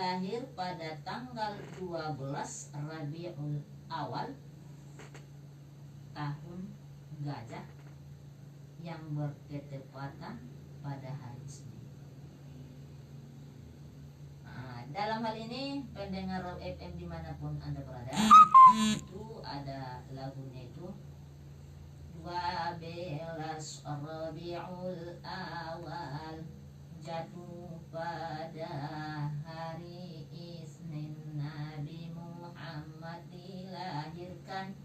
lahir pada tanggal 12 Rabiul Awal tahun gajah yang bertepatan pada hari Senin. Dalam hal ini pendengar Raw FM dimanapun Anda berada, itu ada lagunya itu 12 Rabiul Awal jatuh pada hari Isnin, Nabi Muhammad dilahirkan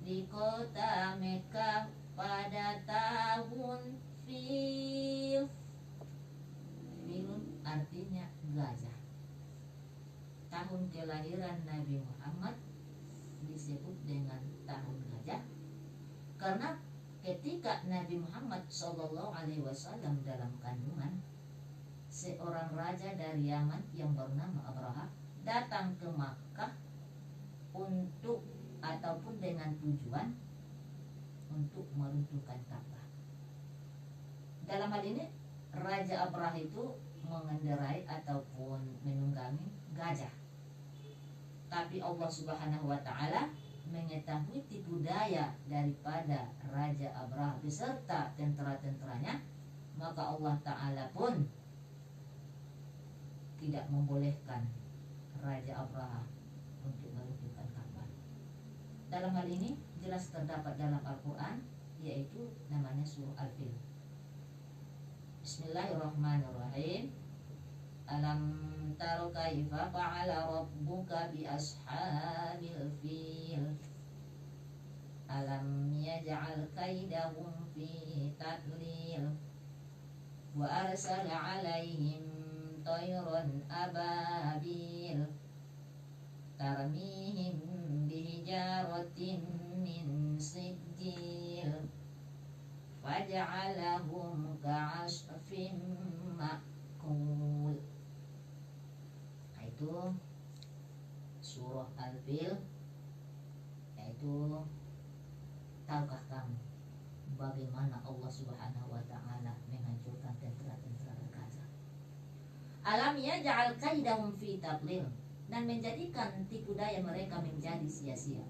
di kota Mekah pada tahun Fil. Filun artinya gajah. Tahun kelahiran Nabi Muhammad disebut dengan tahun gajah karena ketika Nabi Muhammad SAW dalam kandungan, seorang raja dari Yaman yang bernama Abraha datang ke Makkah untuk ataupun dengan tujuan untuk meruntuhkan Ka'bah. Dalam hal ini Raja Abraha itu mengendarai ataupun menunggangi gajah. Tapi Allah Subhanahu wa taala mengetahui tipu daya daripada Raja Abraha beserta tentara-tentaranya, maka Allah Ta'ala pun tidak membolehkan Raja Abraha untuk meruntuhkan Ka'bah. Dalam hal ini jelas terdapat dalam Al-Quran, yaitu namanya surah Al-Fil. Bismillahirrahmanirrahim. Alam taro kaifa fa'ala rabbuka bi ashabil fil. Alam yaj'al kaidahum fi tadlil. Wa arsala 'alaihim tayran ababil. Tarmihim bihijaratin min sijil. Faj'alahum ka'asfin ma'kul. Itu surah Al-Fil, yaitu tahukah kamu bagaimana Allah Subhanahu wa taala menghancurkan tentara-tentara gajah? Alam yaj'al kaidahum fi tadlil, dan menjadikan tipu daya mereka menjadi sia-sia.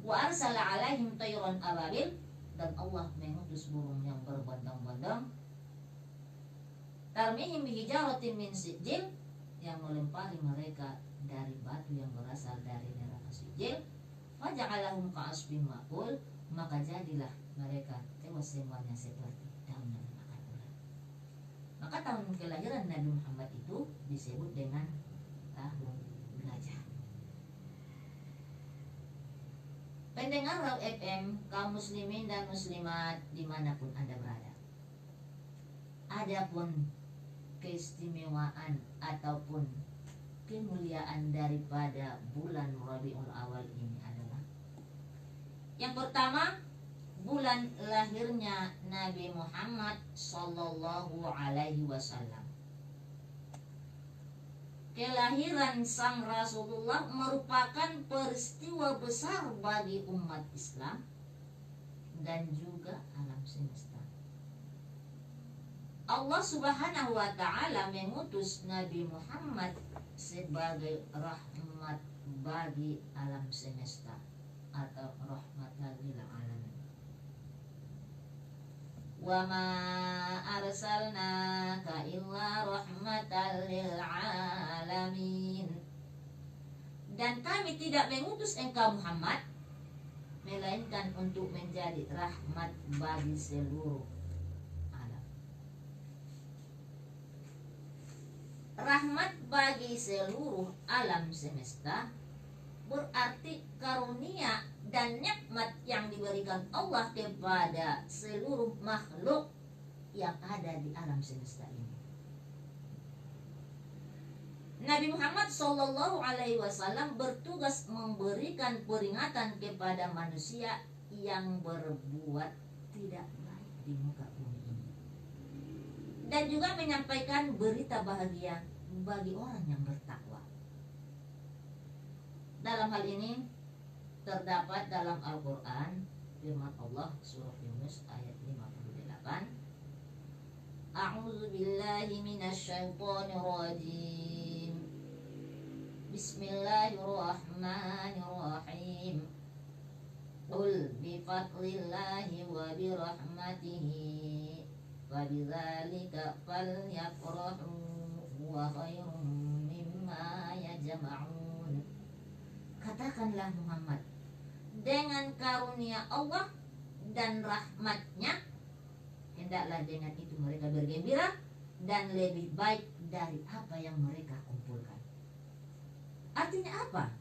Wa arsala 'alaihim tayran ababil, dan Allah mengutus burung yang berbondong-bondong. Tarmihim bihijaratin min sijil, yang melempari mereka dari batu yang berasal dari neraka sijil. Faja'alahum ka'asfin ma'kul, maka jadilah mereka tewas semuanya seperti daun yang dimakan ular. Maka tahun kelahiran Nabi Muhammad itu disebut dengan tahun gajah. Pendengar Raw FM, kaum muslimin dan muslimat dimanapun Anda berada, adapun keistimewaan ataupun kemuliaan daripada bulan Rabiul Awal ini adalah, yang pertama, bulan lahirnya Nabi Muhammad Sallallahu Alaihi Wasallam. Kelahiran sang Rasulullah merupakan peristiwa besar bagi umat Islam dan juga alam semesta. Allah Subhanahu wa taala mengutus Nabi Muhammad sebagai rahmat bagi alam semesta atau rahmatan lil alamin. Wa ma arsalnaka illa rahmatan lil alamin. Dan kami tidak mengutus engkau Muhammad melainkan untuk menjadi rahmat bagi seluruh alam. Rahmat bagi seluruh alam semesta berarti karunia dan nikmat yang diberikan Allah kepada seluruh makhluk yang ada di alam semesta ini. Nabi Muhammad SAW bertugas memberikan peringatan kepada manusia yang berbuat tidak baik di muka bumi ini, dan juga menyampaikan berita bahagia bagi orang yang bertakwa. Dalam hal ini terdapat dalam Al-Quran firman Allah surah Yunus ayat 58. A'udzu billahi minasyaitonir rajim. Bismillahirrahmanirrahim. Qul bifadlillahi wa birahmatihi wa bidzalika falyafrahu wa khairum mimma yajma'un. Katakanlah Muhammad, dengan karunia Allah dan rahmatnya hendaklah dengan itu mereka bergembira dan lebih baik dari apa yang mereka kumpulkan. Artinya apa?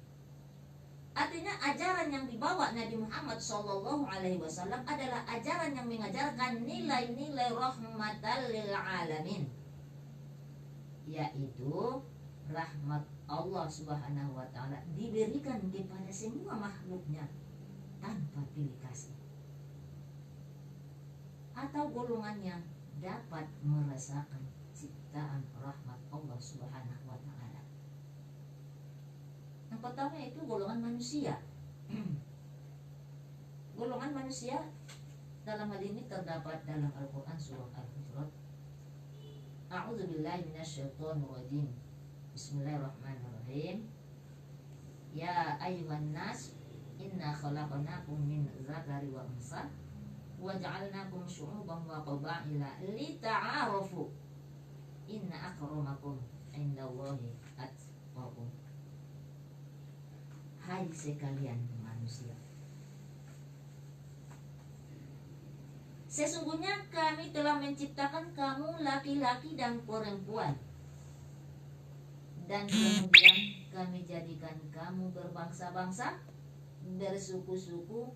Artinya ajaran yang dibawa Nabi Muhammad SAW adalah ajaran yang mengajarkan nilai-nilai rahmatan lil alamin, yaitu rahmat Allah Subhanahu wa taala diberikan kepada semua makhluknya tanpa pilih kasih, atau golongannya dapat merasakan ciptaan rahmat Allah Subhanahu wa taala. Yang pertama itu golongan manusia. Golongan manusia dalam hal ini terdapat dalam Al-Quran surah Al-Hujurat. A'udzubillahi minasyaitonirrajim. Bismillahirrahmanirrahim. Ya ayyuhan nas, inna khalaqnakum min dzakari wa unsa wa ja'alnakum syu'uban wa qabaila lita'arafu. Inna akramakum indallahi atqakum. Hai sekalian manusia, sesungguhnya kami telah menciptakan kamu laki-laki dan perempuan, dan kemudian kami jadikan kamu berbangsa-bangsa, bersuku-suku,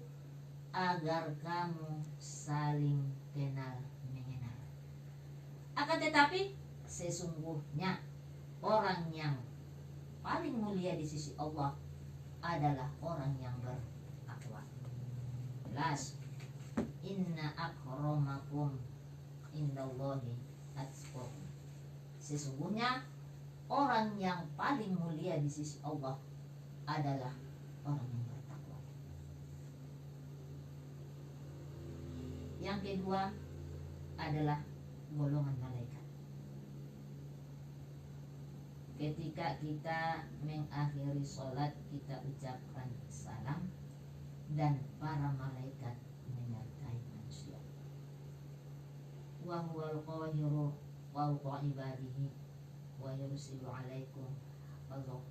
agar kamu saling kenal mengenal. Akan tetapi sesungguhnya orang yang paling mulia di sisi Allah adalah orang yang bertakwa. Jelas. Inna akramakum indallahi atqakum. Sesungguhnya orang yang paling mulia di sisi Allah adalah orang yang bertakwa. Yang kedua adalah golongan malaikat. Ketika kita mengakhiri sholat, kita ucapkan salam dan para malaikat menyertai manusia. Wa huwal qahiru fawqa ibadihi wa yursilu alaikum fadhah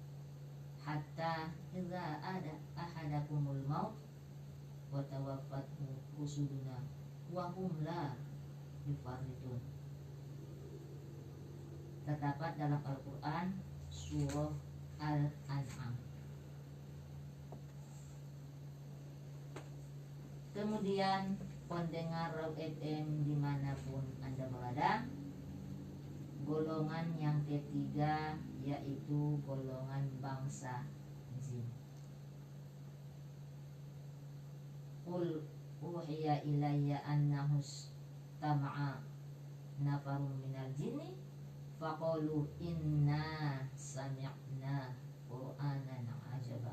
hatta idza ada ahadakumul maut wa tawaffathu rusuluna wa hum la yufarritun. Terdapat dalam Al-Quran surah Al-An'am. Kemudian pendengar Raw FM dimanapun Anda berada, golongan yang ketiga yaitu golongan bangsa jin. Qul uhiya ilayya annahus tama'a nafarun minal jinni faqalu inna sami'na qur'anan ajaba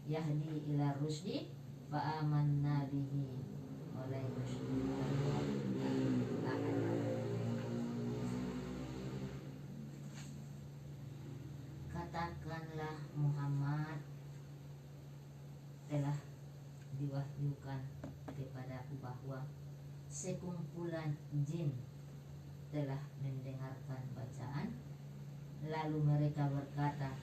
yahdi ila rusdi fa amanna bihi wa la yusyriku bihi ahada. Katakanlah Muhammad, telah diwahyukan kepadaku bahwa sekumpulan jin telah mendengarkan bacaan, lalu mereka berkata,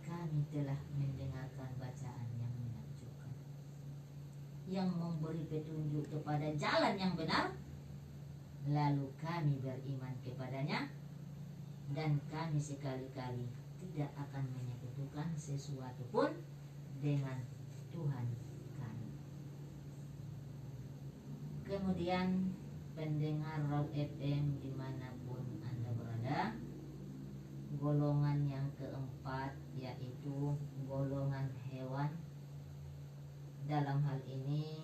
kami telah mendengarkan bacaan yang menakjubkan, yang memberi petunjuk kepada jalan yang benar, lalu kami beriman kepadanya, dan kami sekali-kali tidak akan menyekutukan sesuatu pun dengan Tuhan kami. Kemudian pendengar Raw FM dimanapun Anda berada, golongan yang keempat yaitu golongan hewan. Dalam hal ini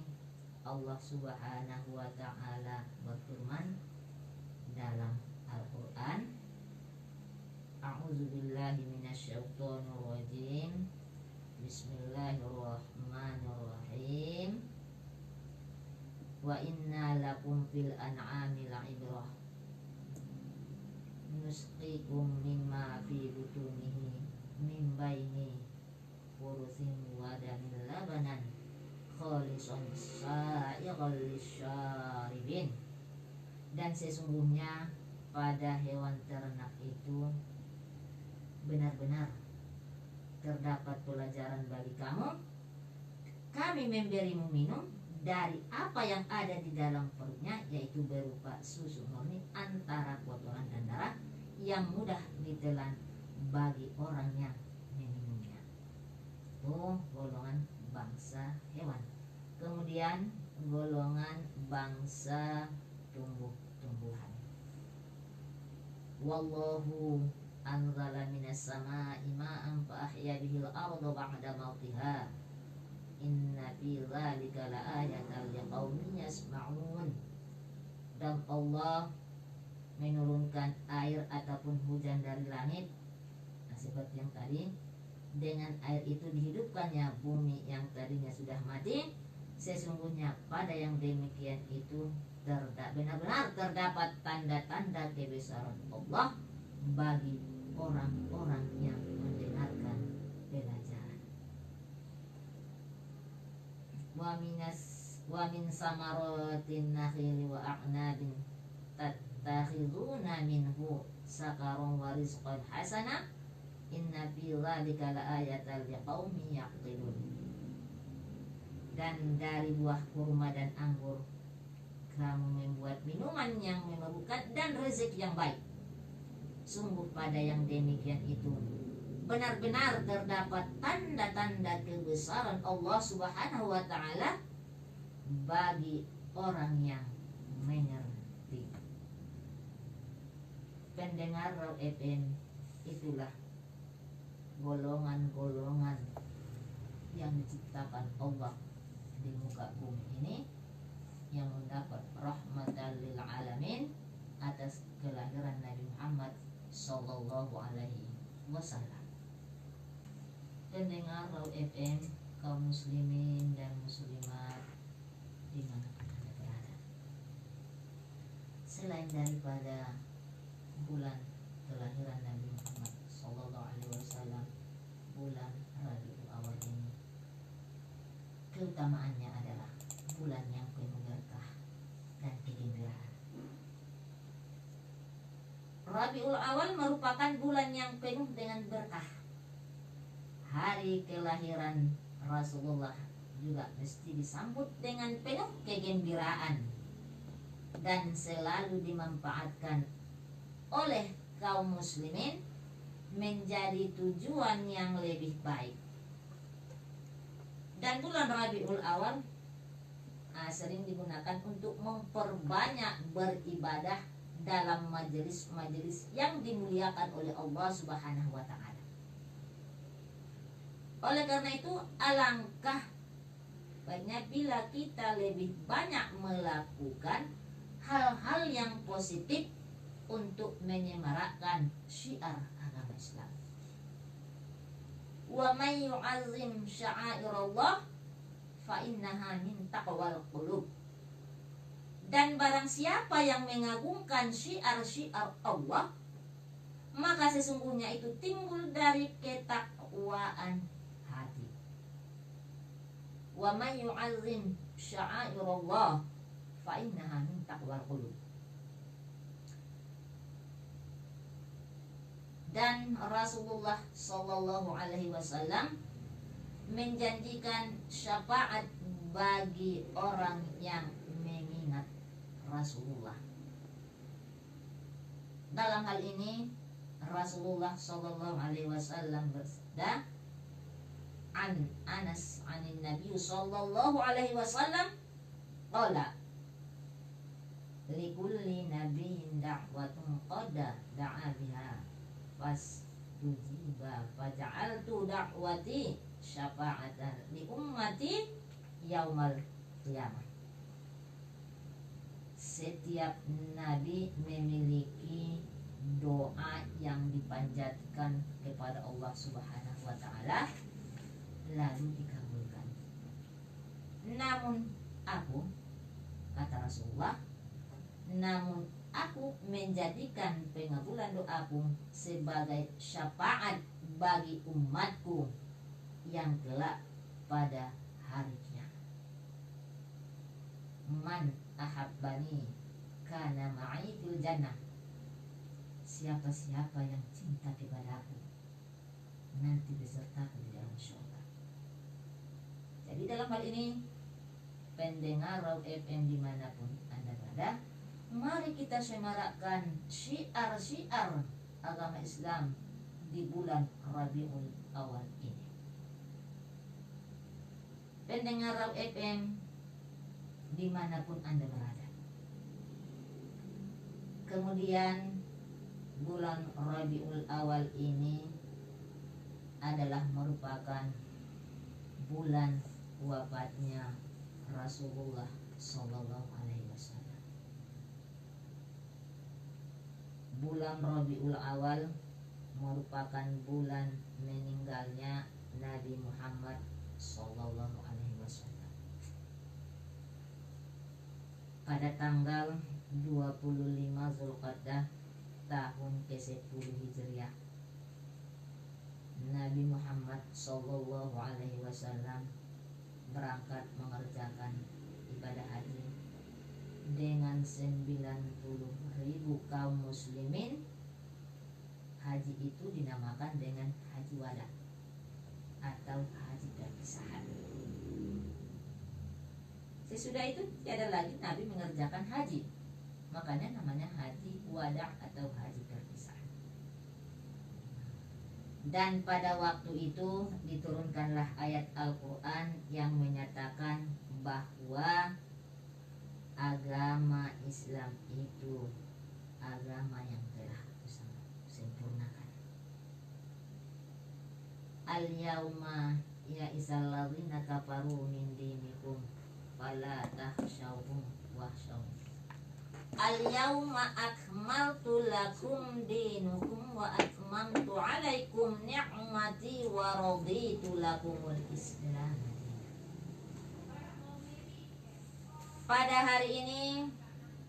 Allah Subhanahu wa ta'ala berfirman dalam Al-Quran, A'udzubillahi minasyaitonirrajim. Bismillahirrahmanirrahim. Wa inna lakum fil an'ami la'ibrah nusqikum mimma fi butunihi baini furusin wa damin labanan khalisan sa'ighal lisyaribin. Dan sesungguhnya pada hewan ternak itu benar-benar terdapat pelajaran bagi kamu. Kami memberimu minum dari apa yang ada di dalam perutnya, yaitu berupa susu murni antara kotoran dan darah yang mudah ditelan bagi orang yang meminumnya. Itu golongan bangsa hewan. Kemudian golongan bangsa tumbuh-tumbuhan. Wallahu anzala minas sama'i ma'an fa ahya bihil arda ba'da mautiha. Inna fi dzalika laayatan liqaumin yasma'un. Dan Allah menurunkan air ataupun hujan dari langit. Nah, seperti yang tadi, dengan air itu dihidupkannya bumi yang tadinya sudah mati. Sesungguhnya pada yang demikian itu benar-benar terdapat tanda-tanda kebesaran Allah bagi orang-orang yang mendengarkan pelajaran. Wa min samaratin nakhili wa a'nabin tattakhiduna minhu sakaron wa rizqan hasana inna fi dzalika laayatan liqaumin yaqilun. Dan dari buah kurma dan anggur kamu membuat minuman yang memabukkan dan rezeki yang baik. Sungguh pada yang demikian itu benar-benar terdapat tanda-tanda kebesaran Allah Subhanahu wa ta'ala bagi orang yang mengerti. Pendengar Raw FM, itulah golongan-golongan yang diciptakan Allah di muka bumi ini, yang mendapat rahmatan lil alamin atas kelahiran Nabi Muhammad sallallahu alaihi wasallam. Pendengar Raw FM, kaum muslimin dan muslimat dimanapun Anda berada, selain daripada bulan kelahiran Nabi Muhammad sallallahu alaihi wasallam, bulan Rabiul Awal ini keutamaannya adalah bulan yang penuh berkah dan kegembiraan. Rabiul Awal merupakan bulan yang penuh dengan berkah. Hari kelahiran Rasulullah juga mesti disambut dengan penuh kegembiraan dan selalu dimanfaatkan oleh kaum muslimin menjadi tujuan yang lebih baik. Dan bulan Rabiul Awal sering digunakan untuk memperbanyak beribadah dalam majelis-majelis yang dimuliakan oleh Allah Subhanahu wa ta'ala. Oleh karena itu, alangkah baiknya bila kita lebih banyak melakukan hal-hal yang positif untuk menyemarakkan syiar agama Islam. Wa may yu'azzim sya'airallah fa innaha min taqwal qulub. Dan barang siapa yang mengagungkan syiar-syiar Allah, maka sesungguhnya itu timbul dari ketakwaan hati. Wa may yu'azzim sya'airallah fa innaha min taqwal qulub. Dan Rasulullah sallallahu alaihi wasallam menjanjikan syafaat bagi orang yang mengingat Rasulullah. Dalam hal ini Rasulullah sallallahu alaihi wasallam bersabda, an Anas anin Nabi sallallahu alaihi wasallam qala likulli nabiyyin da'watun qad da'a biha fastujiba faja'altu da'wati syafa'atan li ummati yaumal qiyamah. Setiap nabi memiliki doa yang dipanjatkan kepada Allah Subhanahu wa ta'ala lalu dikabulkan. Namun aku, kata Rasulullah, namun aku menjadikan pengabulan doaku sebagai syafaat bagi umatku yang kelak pada hari kiamat. Man ahabbani kana ma'i fil jannah. Siapa-siapa yang cinta kepadaku nanti besertaku di dalam surga. Jadi dalam hal ini, pendengar Raw FM dimanapun Anda berada, mari kita semarakkan syiar-syiar agama Islam di bulan Rabiul Awal ini. Pendengar Raw FM dimanapun Anda berada. Kemudian bulan Rabiul Awal ini adalah merupakan bulan wafatnya Rasulullah Sallallahu Alaihi Wasallam. Bulan Rabiul Awal merupakan bulan meninggalnya Nabi Muhammad Sallallahu Alaihi Wasallam pada tanggal 25 Zulqa'dah tahun ke-10 Hijriah. Nabi Muhammad Sallallahu Alaihi Wasallam berangkat mengerjakan ibadah haji dengan 90.000 kaum muslimin. Haji itu dinamakan dengan haji wada atau haji perpisahan. Sesudah itu tiada lagi Nabi mengerjakan haji, makanya namanya haji wada atau haji perpisahan. Dan pada waktu itu diturunkanlah ayat Al-Quran yang menyatakan bahwa agama Islam itu agama yang telah kusempurnakan. Al-yawma ya'isal ladzina kafaru min dinikum fala takhshawhum wakhshawun. Al-yawma akmaltu lakum dinukum wa atmamtu alaikum ni'mati wa raditu lakumul Islam. Pada hari ini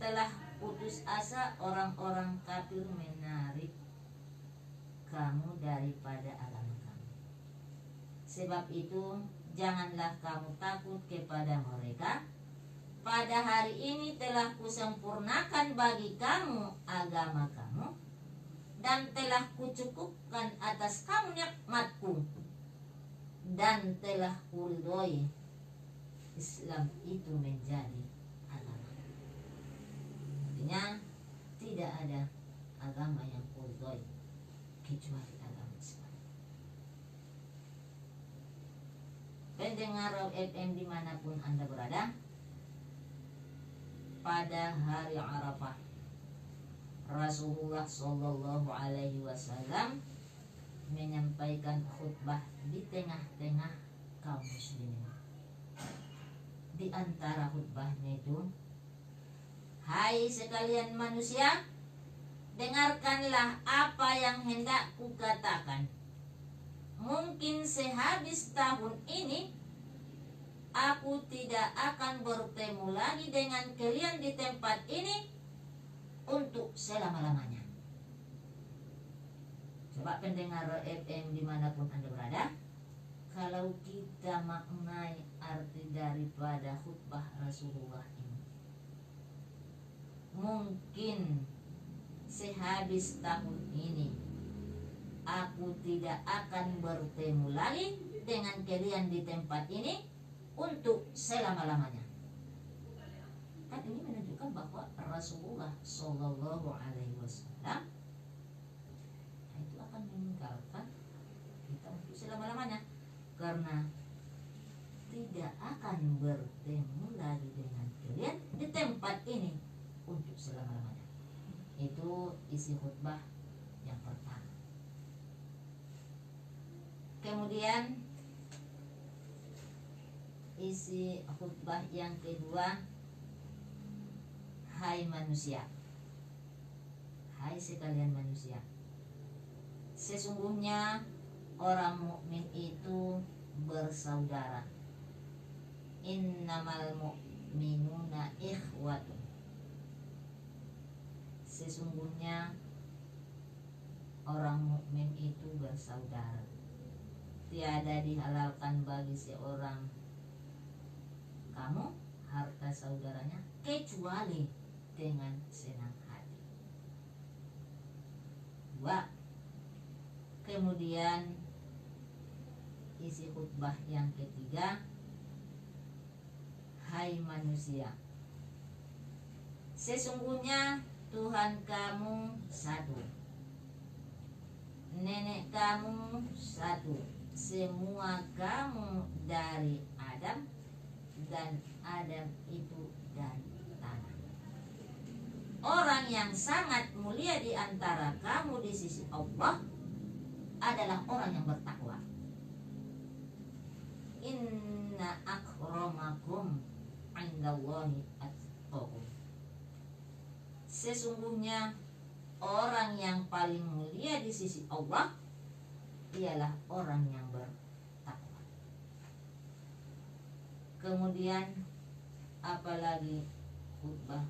telah putus asa orang-orang kafir menarik kamu daripada agama kamu. Sebab itu janganlah kamu takut kepada mereka. Pada hari ini telah kusempurnakan bagi kamu agama kamu dan telah kucukupkan atas kamu nikmatku dan telah kuridhoi Islam itu menjadi agama. Artinya tidak ada agama yang kuridhoi kecuali agama Islam. Pendengar Raw FM dimanapun Anda berada, pada hari Arafah Rasulullah Sallallahu Alaihi Wasallam menyampaikan khutbah di tengah-tengah kaum muslimin. Di antara khutbahnya itu, hai sekalian manusia, dengarkanlah apa yang hendak kukatakan. Mungkin sehabis tahun ini aku tidak akan bertemu lagi dengan kalian di tempat ini untuk selama-lamanya. Coba pendengar FM dimanapun Anda berada, kalau kita maknai arti daripada khutbah Rasulullah ini, mungkin sehabis tahun ini aku tidak akan bertemu lagi dengan kalian di tempat ini untuk selama-lamanya. Kan ini menunjukkan bahwa Rasulullah Sallallahu Alaihi Wasallam itu akan meninggalkan kita untuk selama-lamanya, karena tidak akan bertemu lagi dengan kalian di tempat ini untuk selama-lamanya. Itu isi khutbah yang pertama. Kemudian isi khutbah yang kedua, hai manusia, hai sekalian manusia, sesungguhnya orang mukmin itu bersaudara. Innamal mu'minuna ikhwatun. Sesungguhnya orang mukmin itu bersaudara. Tiada dihalalkan bagi seorang kamu harta saudaranya kecuali dengan senang hati. 2. Kemudian isi khutbah yang ketiga, hai manusia, sesungguhnya Tuhan kamu satu, nenek kamu satu, semua kamu dari Adam, dan Adam itu dari tanah. Orang yang sangat mulia di antara kamu di sisi Allah adalah orang yang bertakwa. Inna akramakum indallahi atqakum. Sesungguhnya orang yang paling mulia di sisi Allah ialah orang yang bertakwa. Kemudian apalagi khutbah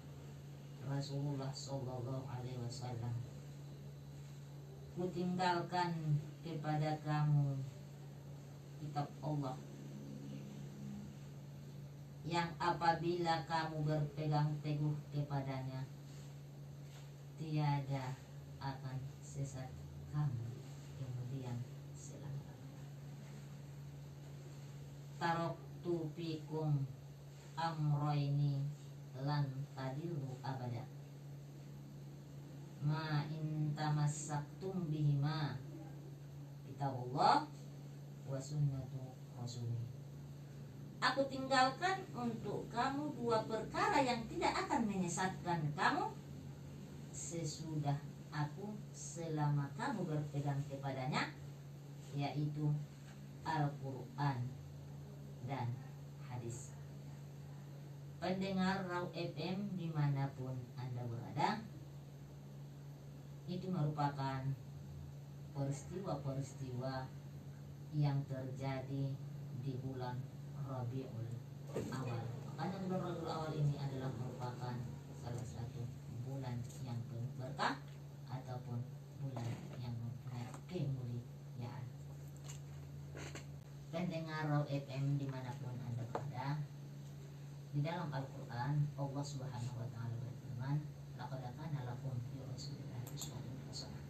Rasulullah Sallallahu Alaihi Wasallam, kutinggalkan kepada kamu kitab Allah yang apabila kamu berpegang teguh kepadanya tiada akan sesat kamu kemudian selama-lamanya. Taraktu fikum amroini lan tadillu abada ma in tamassaktum bihima kitabullah wa sunnatu rasulih. Aku tinggalkan untuk kamu dua perkara yang tidak akan menyesatkan kamu sesudah aku selama kamu berpegang kepadanya, yaitu Al-Quran dan hadis. Pendengar Raw FM dimanapun Anda berada, itu merupakan peristiwa-peristiwa yang terjadi di bulan Rabiul Awal. Makanya bulan Rabiul Awal ini adalah merupakan salah satu bulan yang penuh berkah ataupun bulan yang mempunyai kemuliaan. Pendengar Raw FM dimanapun Anda berada, di dalam Al-Quran Allah Subhanahu wa Ta'ala berfirman, laqad kana lakum fi Rasulillahi uswatun hasanah.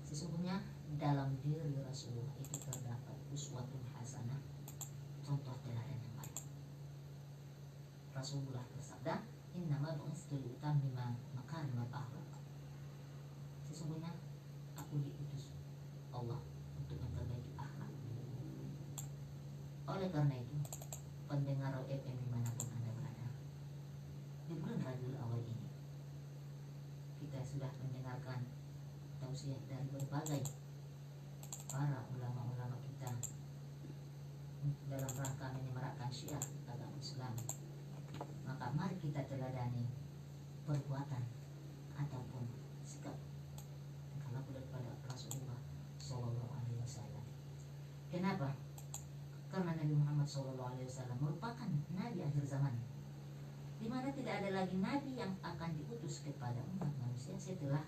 Sesungguhnya dalam diri Rasulullah itu terdapat uswatun hasanah, contoh teladan yang baik. Rasulullah bersabda, innama bu'istu liutammima makarimal akhlaq. Sesungguhnya aku diutus Allah untuk memperbaiki akhlak. Oleh karena itu, pendengar FM dimanapun Anda berada, di bulan Rabiul Awal ini kita sudah mendengarkan tausiah dari berbagai para ulama-ulama kita dalam rangka menyemarakkan syiar agama Islam. Maka mari kita teladani perbuatan ataupun sikap kalau daripada Rasulullah Sallallahu Alaihi Wasallam. Kenapa? Karena Nabi Muhammad Sallallahu Alaihi Wasallam merupakan Nabi akhir zaman, di mana tidak ada lagi Nabi yang akan diutus kepada umat manusia setelah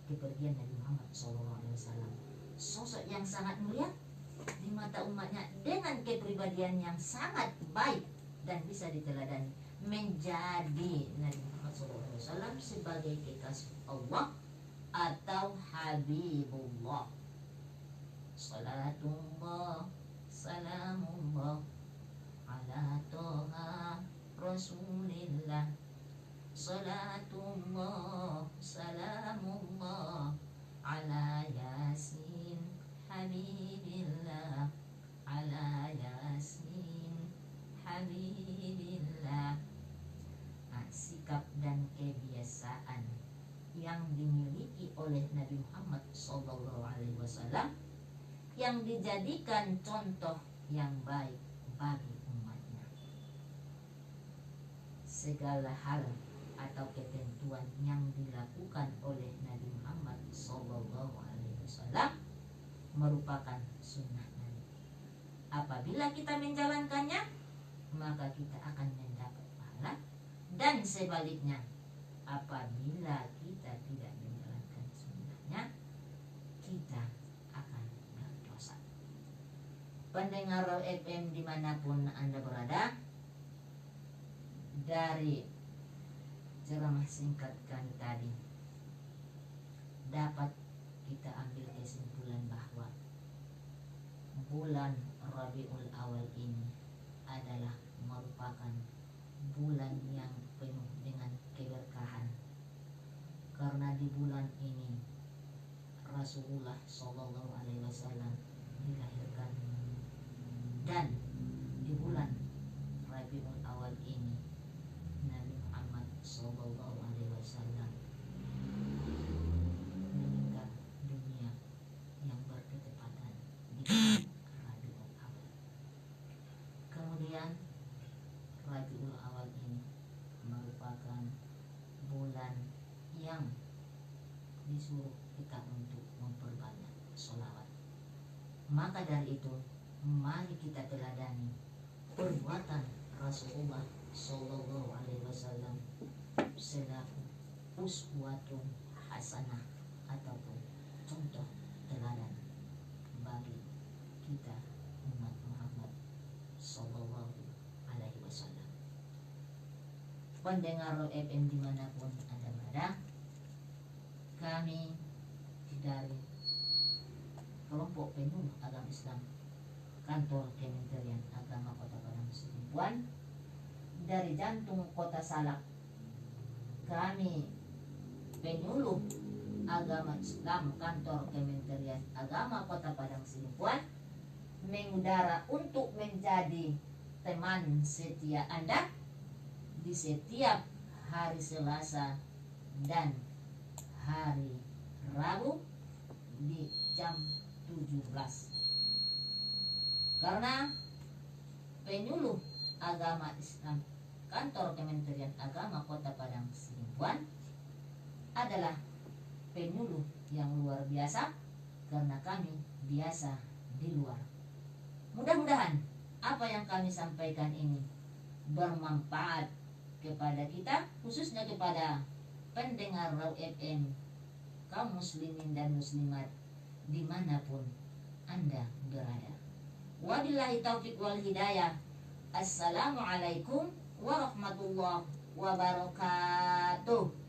kepergian Nabi Muhammad Sallallahu Alaihi Wasallam. Sosok yang sangat mulia di mata umatnya dengan kepribadian yang sangat baik dan bisa diteladani, menjadi Nabi Muhammad SAW sebagai kekasih Allah atau Habibullah. Salatullah salamullah ala toha Rasulillah. Salatullah salamullah ala Yasin Habibillah, ala Yasin Habibillah. Sikap dan kebiasaan yang dimiliki oleh Nabi Muhammad SAW yang dijadikan contoh yang baik bagi umatnya. Segala hal atau ketentuan yang dilakukan oleh Nabi Muhammad SAW merupakan sunnah Nabi. Apabila kita menjalankannya, maka kita akan mendapat pahala. Dan sebaliknya, apabila kita kita tidak menjalankan sunnahnya, kita akan berdosa. Pendengar Raw FM dimanapun Anda berada, dari ceramah singkat kami tadi dapat kita ambil kesimpulan bahwa bulan Rabiul Awal ini adalah merupakan bulan yang penuh dengan keberkahan, karena di bulan ini Rasulullah Shallallahu Alaihi Wasallam dilahirkan, dan di bulan Rabiul Awal ini Nabi Muhammad Shallallahu Alaihi Wasallam meninggal dunia yang bertepatan di bulan Rabiul Awal. Kemudian Rabiul Awal ini merupakan bulan yang disuruh kita untuk memperbanyak sholawat. Maka dari itu, mari kita teladani perbuatan Rasulullah Shallallahu Alaihi Wasallam selaku uswatun hasanah ataupun contoh teladan bagi kita umat Muhammad Shallallahu Alaihi Wasallam. Pendengar FM dimanapun Anda berada, kami dari kelompok penyuluh agama Islam Kantor Kementerian Agama Kota Padang Sidimpuan dari jantung Kota Salak, kami penyuluh agama Islam Kantor Kementerian Agama Kota Padang Sidimpuan mengudara untuk menjadi teman setia Anda di setiap hari Selasa dan hari Rabu di jam 17. Karena penyuluh agama Islam Kantor Kementerian Agama Kota Padang Sidimpuan adalah penyuluh yang luar biasa, karena kami biasa di luar. Mudah-mudahan apa yang kami sampaikan ini bermanfaat kepada kita, khususnya kepada pendengar Raw FM, kaum muslimin dan muslimat dimanapun Anda berada. Wabillahi taufiq wal hidayah. Assalamualaikum warahmatullahi wabarakatuh.